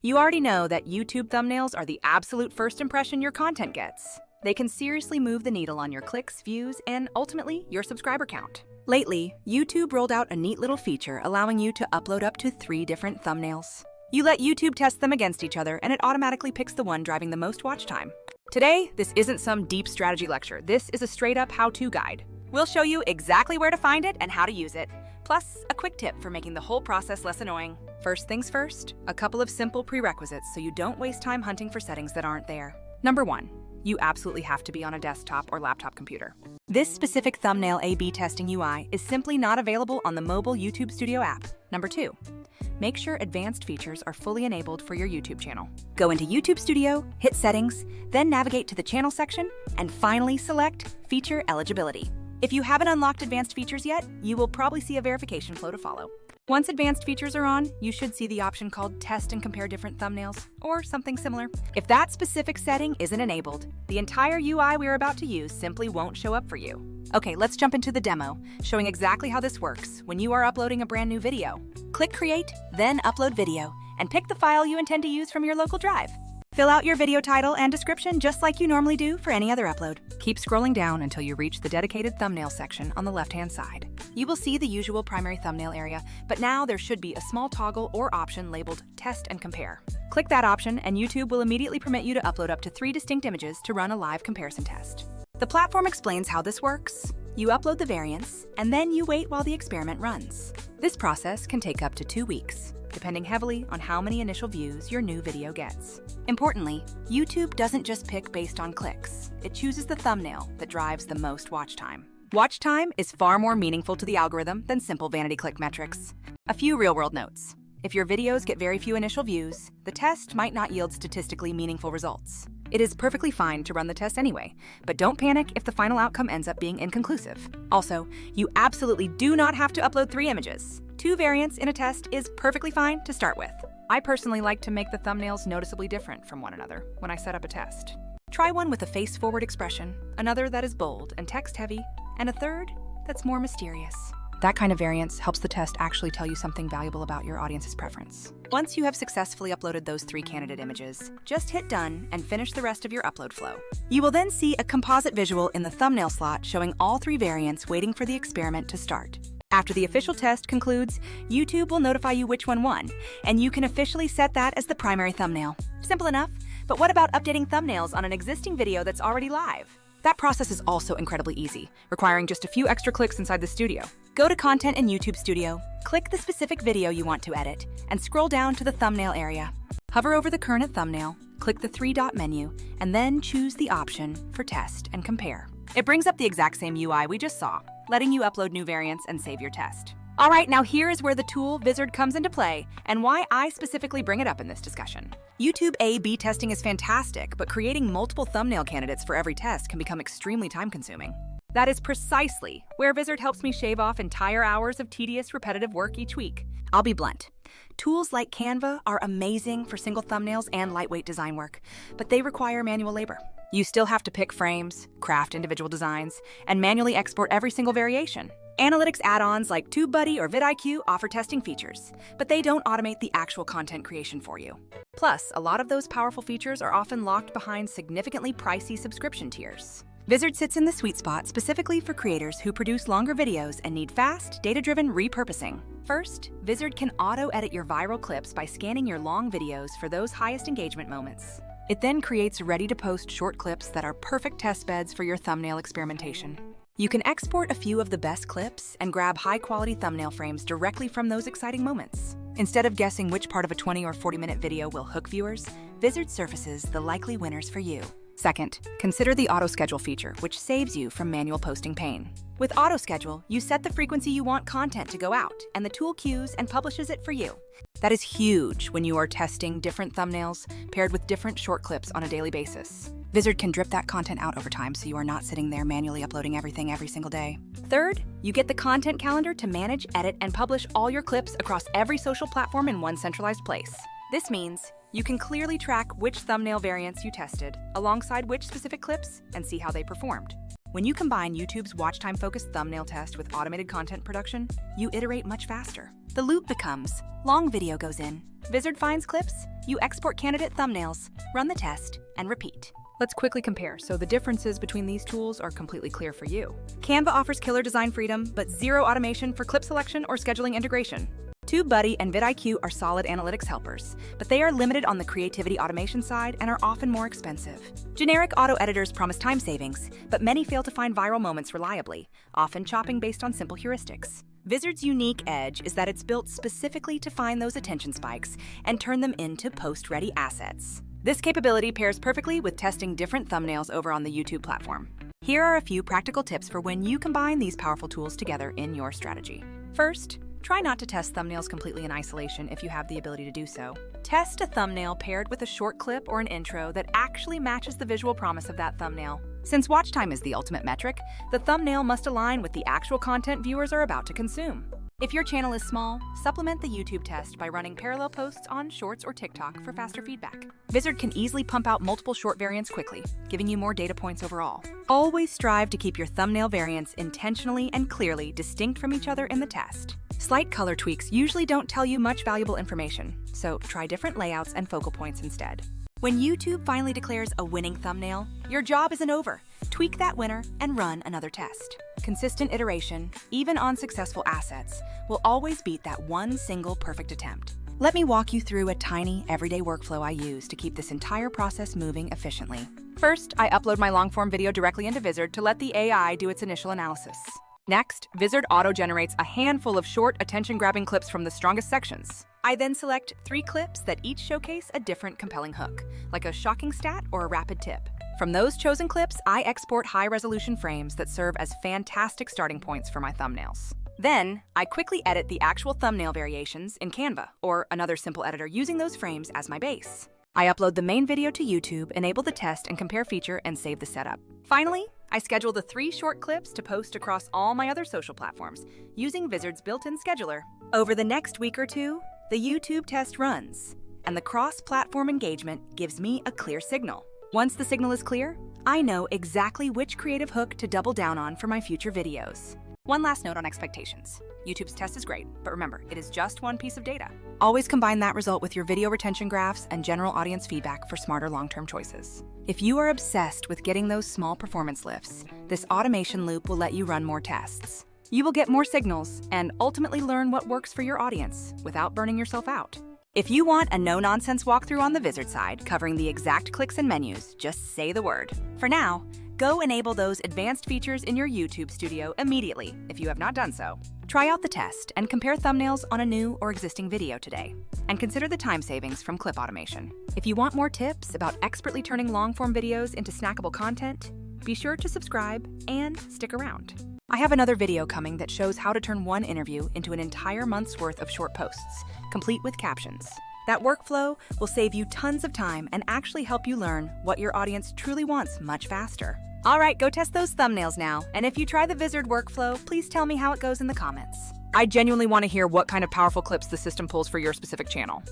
You already know that YouTube thumbnails are the absolute first impression your content gets. They can seriously move the needle on your clicks, views, and ultimately your subscriber count. Lately, YouTube rolled out a neat little feature allowing you to upload up to 3 different thumbnails. You let YouTube test them against each other and it automatically picks the one driving the most watch time. Today, this isn't some deep strategy lecture. This is a straight-up how-to guide. We'll show you exactly where to find it and how to use it, plus a quick tip for making the whole process less annoying. First things first, a couple of simple prerequisites so you don't waste time hunting for settings that aren't there. Number 1, you absolutely have to be on a desktop or laptop computer. This specific thumbnail A/B testing UI is simply not available on the mobile YouTube Studio app. Number 2, make sure advanced features are fully enabled for your YouTube channel. Go into YouTube Studio, hit Settings, then navigate to the Channel section, and finally select Feature Eligibility. If you haven't unlocked advanced features yet, you will probably see a verification flow to follow. Once advanced features are on, you should see the option called Test and Compare Different Thumbnails, or something similar. If that specific setting isn't enabled, the entire UI we're about to use simply won't show up for you. Okay, let's jump into the demo, showing exactly how this works when you are uploading a brand new video. Click Create, then Upload Video, and pick the file you intend to use from your local drive. Fill out your video title and description just like you normally do for any other upload. Keep scrolling down until you reach the dedicated thumbnail section on the left-hand side. You will see the usual primary thumbnail area, but now there should be a small toggle or option labeled Test and Compare. Click that option and YouTube will immediately permit you to upload up to 3 distinct images to run a live comparison test. The platform explains how this works. You upload the variants, and then you wait while the experiment runs. This process can take up to 2 weeks, depending heavily on how many initial views your new video gets. Importantly, YouTube doesn't just pick based on clicks. It chooses the thumbnail that drives the most watch time. Watch time is far more meaningful to the algorithm than simple vanity click metrics. A few real-world notes. If your videos get very few initial views, the test might not yield statistically meaningful results. It is perfectly fine to run the test anyway, but don't panic if the final outcome ends up being inconclusive. Also, you absolutely do not have to upload 3 images. 2 variants in a test is perfectly fine to start with. I personally like to make the thumbnails noticeably different from one another when I set up a test. Try one with a face-forward expression, another that is bold and text-heavy, and a third that's more mysterious. That kind of variance helps the test actually tell you something valuable about your audience's preference. Once you have successfully uploaded those 3 candidate images, just hit Done and finish the rest of your upload flow. You will then see a composite visual in the thumbnail slot showing all 3 variants waiting for the experiment to start. After the official test concludes, YouTube will notify you which one won, and you can officially set that as the primary thumbnail. Simple enough, but what about updating thumbnails on an existing video that's already live? That process is also incredibly easy, requiring just a few extra clicks inside the studio. Go to Content in YouTube Studio, click the specific video you want to edit, and scroll down to the thumbnail area. Hover over the current thumbnail, click the 3-dot menu, and then choose the option for Test and Compare. It brings up the exact same UI we just saw, letting you upload new variants and save your test. All right, now here is where the tool Vizard comes into play and why I specifically bring it up in this discussion. YouTube A/B testing is fantastic, but creating multiple thumbnail candidates for every test can become extremely time-consuming. That is precisely where Vizard helps me shave off entire hours of tedious, repetitive work each week. I'll be blunt. Tools like Canva are amazing for single thumbnails and lightweight design work, but they require manual labor. You still have to pick frames, craft individual designs, and manually export every single variation. Analytics add-ons like TubeBuddy or vidIQ offer testing features, but they don't automate the actual content creation for you. Plus, a lot of those powerful features are often locked behind significantly pricey subscription tiers. Vizard sits in the sweet spot specifically for creators who produce longer videos and need fast, data-driven repurposing. First, Vizard can auto-edit your viral clips by scanning your long videos for those highest engagement moments. It then creates ready-to-post short clips that are perfect test beds for your thumbnail experimentation. You can export a few of the best clips and grab high-quality thumbnail frames directly from those exciting moments. Instead of guessing which part of a 20 or 40-minute video will hook viewers, Vizard surfaces the likely winners for you. Second, consider the auto-schedule feature, which saves you from manual posting pain. With auto-schedule, you set the frequency you want content to go out, and the tool queues and publishes it for you. That is huge when you are testing different thumbnails paired with different short clips on a daily basis. Vizard can drip that content out over time so you are not sitting there manually uploading everything every single day. Third, you get the content calendar to manage, edit, and publish all your clips across every social platform in one centralized place. This means you can clearly track which thumbnail variants you tested, alongside which specific clips, and see how they performed. When you combine YouTube's watch time focused thumbnail test with automated content production, you iterate much faster. The loop becomes: long video goes in, Vizard finds clips, you export candidate thumbnails, run the test, and repeat. Let's quickly compare so the differences between these tools are completely clear for you. Canva offers killer design freedom, but zero automation for clip selection or scheduling integration. TubeBuddy and vidIQ are solid analytics helpers, but they are limited on the creativity automation side and are often more expensive. Generic auto editors promise time savings, but many fail to find viral moments reliably, often chopping based on simple heuristics. Vizard's unique edge is that it's built specifically to find those attention spikes and turn them into post-ready assets. This capability pairs perfectly with testing different thumbnails over on the YouTube platform. Here are a few practical tips for when you combine these powerful tools together in your strategy. First, try not to test thumbnails completely in isolation if you have the ability to do so. Test a thumbnail paired with a short clip or an intro that actually matches the visual promise of that thumbnail. Since watch time is the ultimate metric, the thumbnail must align with the actual content viewers are about to consume. If your channel is small, supplement the YouTube test by running parallel posts on Shorts or TikTok for faster feedback. Vizard can easily pump out multiple short variants quickly, giving you more data points overall. Always strive to keep your thumbnail variants intentionally and clearly distinct from each other in the test. Slight color tweaks usually don't tell you much valuable information, so try different layouts and focal points instead. When YouTube finally declares a winning thumbnail, your job isn't over. Tweak that winner and run another test. Consistent iteration, even on successful assets, will always beat that one single perfect attempt. Let me walk you through a tiny, everyday workflow I use to keep this entire process moving efficiently. First, I upload my long-form video directly into Vizard to let the AI do its initial analysis. Next, Vizard auto-generates a handful of short, attention-grabbing clips from the strongest sections. I then select 3 clips that each showcase a different compelling hook, like a shocking stat or a rapid tip. From those chosen clips, I export high-resolution frames that serve as fantastic starting points for my thumbnails. Then, I quickly edit the actual thumbnail variations in Canva, or another simple editor using those frames as my base. I upload the main video to YouTube, enable the test and compare feature, and save the setup. Finally, I schedule the 3 short clips to post across all my other social platforms, using Vizard's built-in scheduler. Over the next week or two, the YouTube test runs, and the cross-platform engagement gives me a clear signal. Once the signal is clear, I know exactly which creative hook to double down on for my future videos. One last note on expectations. YouTube's test is great, but remember, it is just one piece of data. Always combine that result with your video retention graphs and general audience feedback for smarter long-term choices. If you are obsessed with getting those small performance lifts, this automation loop will let you run more tests. You will get more signals and ultimately learn what works for your audience without burning yourself out. If you want a no-nonsense walkthrough on the Vizard side covering the exact clicks and menus, just say the word. For now, go enable those advanced features in your YouTube studio immediately if you have not done so. Try out the test and compare thumbnails on a new or existing video today. And consider the time savings from clip automation. If you want more tips about expertly turning long-form videos into snackable content, be sure to subscribe and stick around. I have another video coming that shows how to turn one interview into an entire month's worth of short posts, complete with captions. That workflow will save you tons of time and actually help you learn what your audience truly wants much faster. All right, go test those thumbnails now. And if you try the Vizard workflow, please tell me how it goes in the comments. I genuinely want to hear what kind of powerful clips the system pulls for your specific channel.